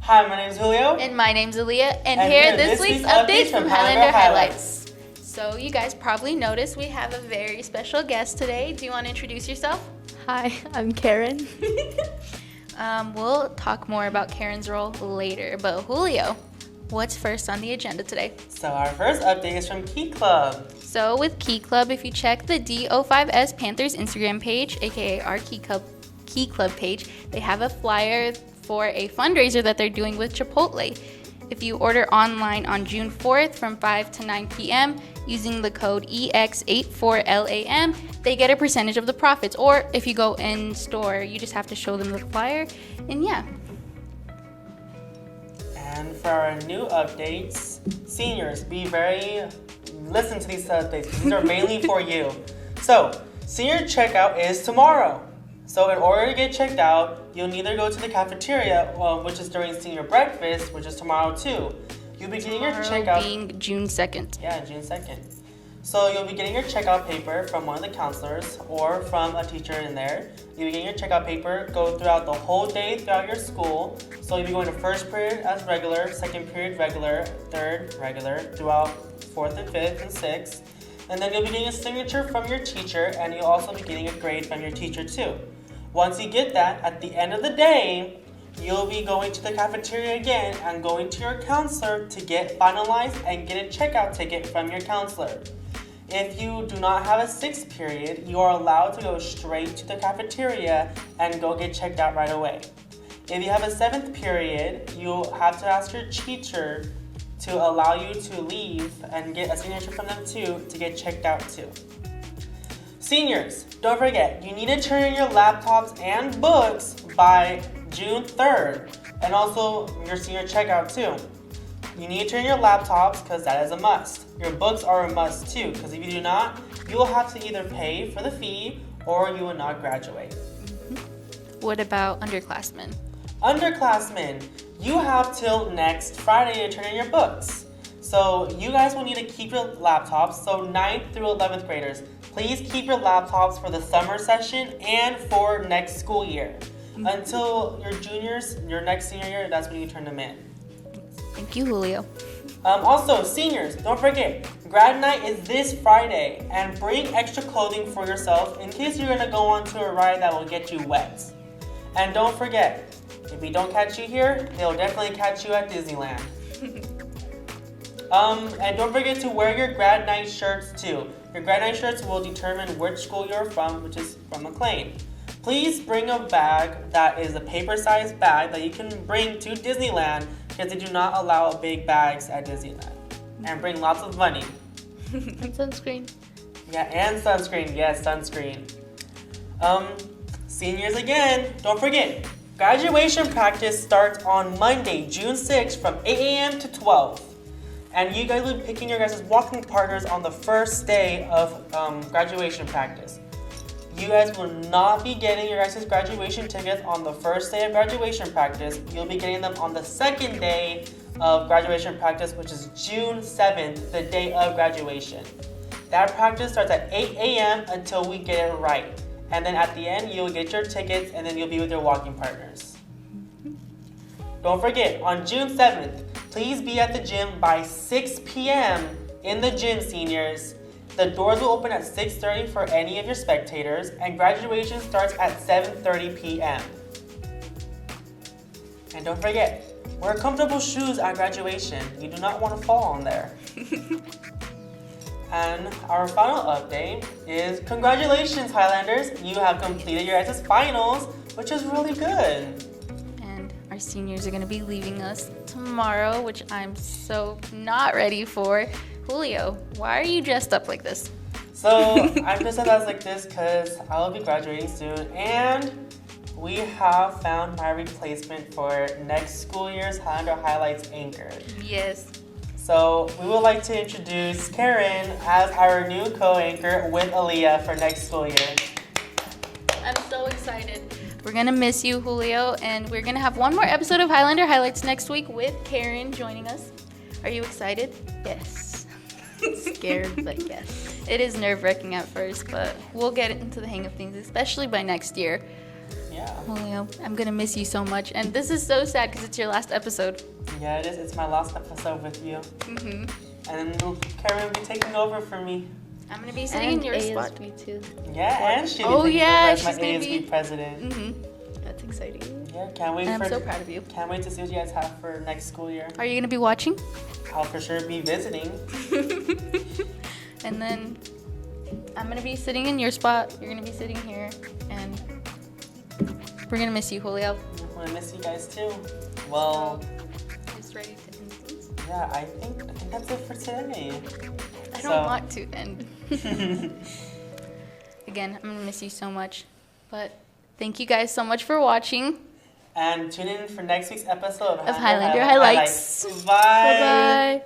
Hi, my name is Julio. And my name's Aaliyah, and here are this week's updates from Highlander Highlights. So you guys probably noticed we have a very special guest today. Do you want to introduce yourself? Hi, I'm Karen. We'll talk more about Karen's role later, but Julio, what's first on the agenda today? So our first update is from Key Club. So with Key Club, if you check the DO5S Panthers Instagram page, aka our Key Club page, they have a flyer for a fundraiser that they're doing with Chipotle. If you order online on June 4th from 5 to 9 p.m. using the code EX84LAM, they get a percentage of the profits. Or if you go in store, you just have to show them the flyer. And yeah. And for our new updates, seniors, listen to these updates. These are mainly for you. So, senior checkout is tomorrow. So in order to get checked out, you'll either go to the cafeteria, which is during senior breakfast, which is tomorrow too. You'll be getting your checkout. Being June 2nd. Yeah, June 2nd. So you'll be getting your checkout paper from one of the counselors or from a teacher in there. You'll be getting your checkout paper, go throughout the whole day throughout your school. So you'll be going to first period as regular, second period regular, third regular, throughout fourth and fifth and sixth. And then you'll be getting a signature from your teacher, and you'll also be getting a grade from your teacher too. Once you get that, at the end of the day, you'll be going to the cafeteria again and going to your counselor to get finalized and get a checkout ticket from your counselor. If you do not have a sixth period, you are allowed to go straight to the cafeteria and go get checked out right away. If you have a seventh period, you'll have to ask your teacher to allow you to leave and get a signature from them too to get checked out too. Seniors, don't forget, you need to turn in your laptops and books by June 3rd, and also your senior checkout too. You need to turn in your laptops because that is a must. Your books are a must too, because if you do not, you will have to either pay for the fee or you will not graduate. What about underclassmen? Underclassmen, you have till next Friday to turn in your books. So you guys will need to keep your laptops, so 9th through 11th graders. Please keep your laptops for the summer session and for next school year. Until your juniors, your next senior year, that's when you turn them in. Thank you, Julio. Also, seniors, don't forget, Grad Night is this Friday, and bring extra clothing for yourself in case you're gonna go on to a ride that will get you wet. And don't forget, if we don't catch you here, they'll definitely catch you at Disneyland. And don't forget to wear your Grad Night shirts too. Your Grad Night shirts will determine which school you're from, which is from McLean. Please bring a bag that is a paper-sized bag that you can bring to Disneyland because they do not allow big bags at Disneyland. And bring lots of money. And sunscreen. Yeah, and sunscreen. Yes, sunscreen. Seniors again, don't forget, graduation practice starts on Monday, June 6th from 8 a.m. to 12. And you guys will be picking your guys' walking partners on the first day of graduation practice. You guys will not be getting your guys' graduation tickets on the first day of graduation practice. You'll be getting them on the second day of graduation practice, which is June 7th, the day of graduation. That practice starts at 8 a.m. until we get it right. And then at the end, you'll get your tickets and then you'll be with your walking partners. Don't forget, on June 7th, please be at the gym by 6 p.m. in the gym, seniors. The doors will open at 6:30 for any of your spectators, and graduation starts at 7:30 p.m. And don't forget, wear comfortable shoes at graduation. You do not want to fall on there. And our final update is congratulations, Highlanders. You have completed your guys' finals, which is really good. And our seniors are going to be leaving us tomorrow, which I'm so not ready for. Julio, why are you dressed up like this? So I'm dressed up as like this because I will be graduating soon, and we have found my replacement for next school year's Highlander Highlights anchor. Yes. So we would like to introduce Karen as our new co-anchor with Aaliyah for next school year. I'm so excited. We're going to miss you, Julio, and we're going to have one more episode of Highlander Highlights next week with Karen joining us. Are you excited? Yes. Scared, but yes. It is nerve-wracking at first, but we'll get into the hang of things, especially by next year. Yeah. Julio, I'm gonna miss you so much, and this is so sad because it's your last episode. Yeah, it is. It's my last episode with you. Mhm. And Karen will be taking over for me. I'm gonna be sitting in your spot. ASB too. Yeah, and she'll Oh, be taking yeah, over as my she's gonna ASB be- president. Mhm. That's exciting. Yeah, can't wait And for. I'm so proud of you. Can't wait to see what you guys have for next school year. Are you gonna be watching? I'll for sure be visiting. And then I'm gonna be sitting in your spot. You're gonna be sitting here, and we're gonna miss you, Julio. I'm gonna miss you guys too. Well, Just ready to end this? yeah, I think that's it for today. I don't want to end. Again, I'm gonna miss you so much, but thank you guys so much for watching. And tune in for next week's episode Of Highlander Highlights. Highlights. Bye. Bye bye.